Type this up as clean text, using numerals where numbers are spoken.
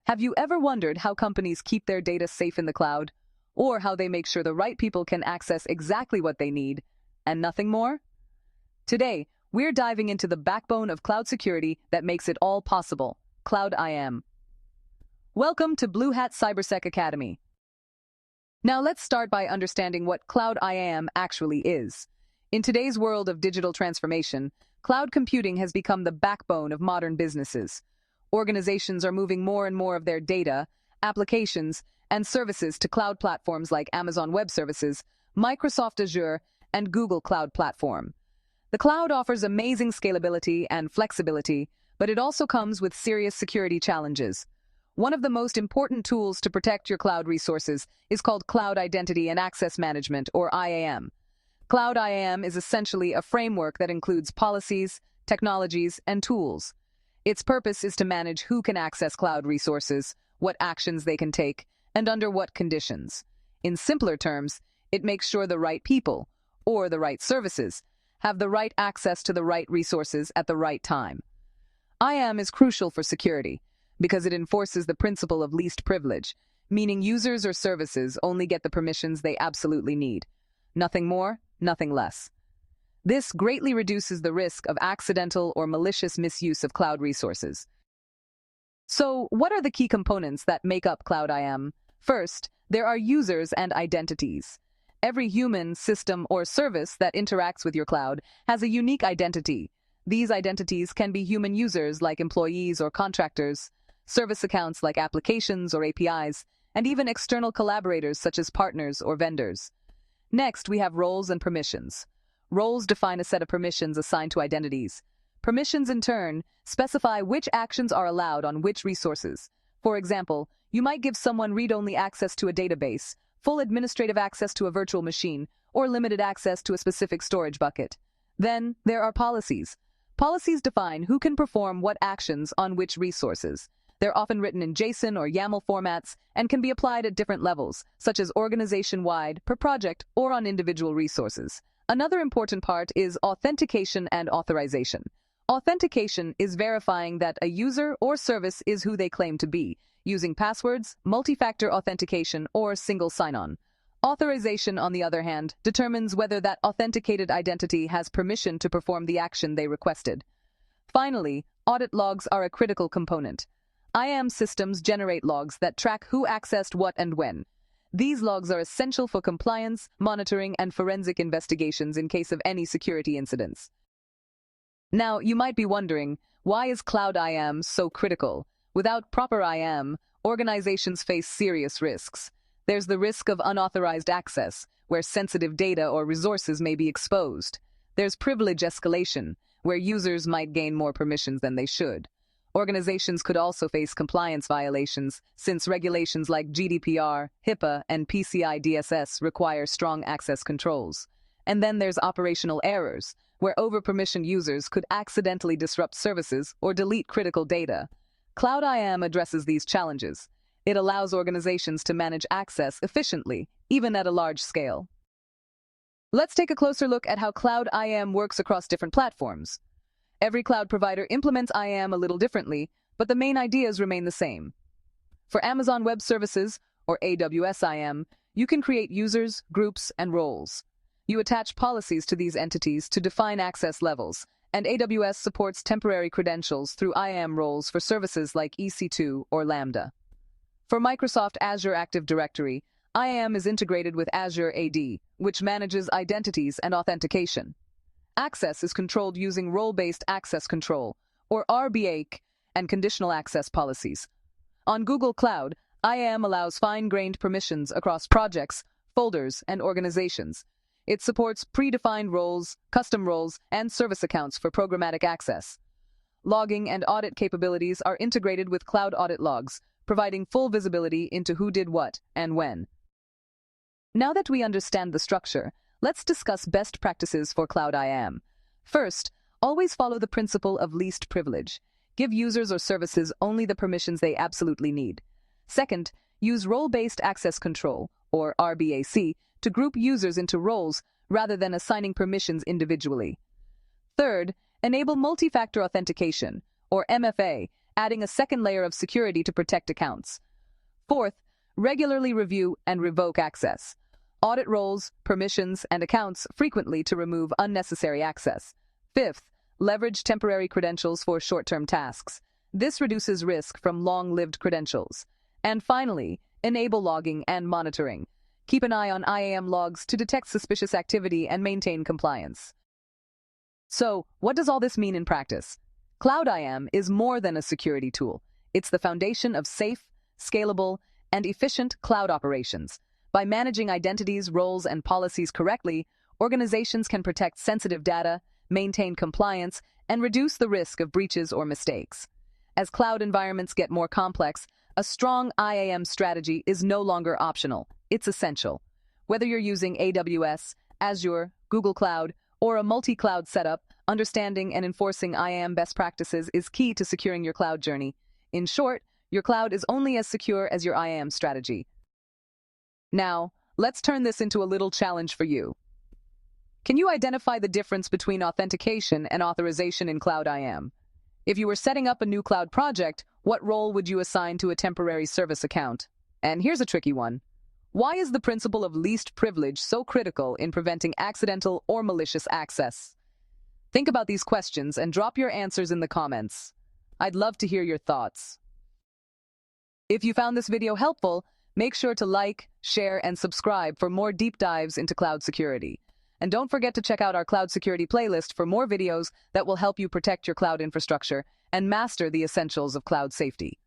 Have you ever wondered how companies keep their data safe in the cloud? Or how they make sure the right people can access exactly what they need, and nothing more? Today, we're diving into the backbone of cloud security that makes it all possible, Cloud IAM. Welcome to Bluehat Cybersec Academy. Now let's start by understanding what Cloud IAM actually is. In today's world of digital transformation, cloud computing has become the backbone of modern businesses. Organizations are moving more and more of their data, applications, and services to cloud platforms like Amazon Web Services, Microsoft Azure, and Google Cloud Platform. The cloud offers amazing scalability and flexibility, but it also comes with serious security challenges. One of the most important tools to protect your cloud resources is called Cloud Identity and Access Management, or IAM. Cloud IAM is essentially a framework that includes policies, technologies, and tools. Its purpose is to manage who can access cloud resources, what actions they can take, and under what conditions. In simpler terms, it makes sure the right people, or the right services, have the right access to the right resources at the right time. IAM is crucial for security because it enforces the principle of least privilege, meaning users or services only get the permissions they absolutely need. Nothing more, nothing less. This greatly reduces the risk of accidental or malicious misuse of cloud resources. So, what are the key components that make up Cloud IAM? First, there are users and identities. Every human, system, or service that interacts with your cloud has a unique identity. These identities can be human users like employees or contractors, service accounts like applications or APIs, and even external collaborators such as partners or vendors. Next, we have roles and permissions. Roles define a set of permissions assigned to identities. Permissions, in turn, specify which actions are allowed on which resources. For example, you might give someone read-only access to a database, full administrative access to a virtual machine, or limited access to a specific storage bucket. Then, there are policies. Policies define who can perform what actions on which resources. They're often written in JSON or YAML formats and can be applied at different levels, such as organization-wide, per project, or on individual resources. Another important part is authentication and authorization. Authentication is verifying that a user or service is who they claim to be, using passwords, multi-factor authentication, or single sign-on. Authorization, on the other hand, determines whether that authenticated identity has permission to perform the action they requested. Finally, audit logs are a critical component. IAM systems generate logs that track who accessed what and when. These logs are essential for compliance, monitoring, and forensic investigations in case of any security incidents. Now, you might be wondering, why is Cloud IAM so critical? Without proper IAM, organizations face serious risks. There's the risk of unauthorized access, where sensitive data or resources may be exposed. There's privilege escalation, where users might gain more permissions than they should. Organizations could also face compliance violations, since regulations like GDPR, HIPAA, and PCI DSS require strong access controls. And then there's operational errors, where over-permissioned users could accidentally disrupt services or delete critical data. Cloud IAM addresses these challenges. It allows organizations to manage access efficiently, even at a large scale. Let's take a closer look at how Cloud IAM works across different platforms. Every cloud provider implements IAM a little differently, but the main ideas remain the same. For Amazon Web Services, or AWS IAM, you can create users, groups, and roles. You attach policies to these entities to define access levels, and AWS supports temporary credentials through IAM roles for services like EC2 or Lambda. For Microsoft Azure Active Directory, IAM is integrated with Azure AD, which manages identities and authentication. Access is controlled using role-based access control, or RBAC, and conditional access policies. On Google Cloud, IAM allows fine-grained permissions across projects, folders, and organizations. It supports predefined roles, custom roles, and service accounts for programmatic access. Logging and audit capabilities are integrated with cloud audit logs, providing full visibility into who did what and when. Now that we understand the structure, let's discuss best practices for Cloud IAM. First, always follow the principle of least privilege. Give users or services only the permissions they absolutely need. Second, use role-based access control, or RBAC, to group users into roles rather than assigning permissions individually. Third, enable multi-factor authentication, or MFA, adding a second layer of security to protect accounts. Fourth, regularly review and revoke access. Audit roles, permissions, and accounts frequently to remove unnecessary access. Fifth, leverage temporary credentials for short-term tasks. This reduces risk from long-lived credentials. And finally, enable logging and monitoring. Keep an eye on IAM logs to detect suspicious activity and maintain compliance. So, what does all this mean in practice? Cloud IAM is more than a security tool. It's the foundation of safe, scalable, and efficient cloud operations. By managing identities, roles, and policies correctly, organizations can protect sensitive data, maintain compliance, and reduce the risk of breaches or mistakes. As cloud environments get more complex, a strong IAM strategy is no longer optional. It's essential. Whether you're using AWS, Azure, Google Cloud, or a multi-cloud setup, understanding and enforcing IAM best practices is key to securing your cloud journey. In short, your cloud is only as secure as your IAM strategy. Now, let's turn this into a little challenge for you. Can you identify the difference between authentication and authorization in Cloud IAM? If you were setting up a new cloud project, what role would you assign to a temporary service account? And here's a tricky one. Why is the principle of least privilege so critical in preventing accidental or malicious access? Think about these questions and drop your answers in the comments. I'd love to hear your thoughts. If you found this video helpful, make sure to like, share, and subscribe for more deep dives into cloud security. And don't forget to check out our cloud security playlist for more videos that will help you protect your cloud infrastructure and master the essentials of cloud safety.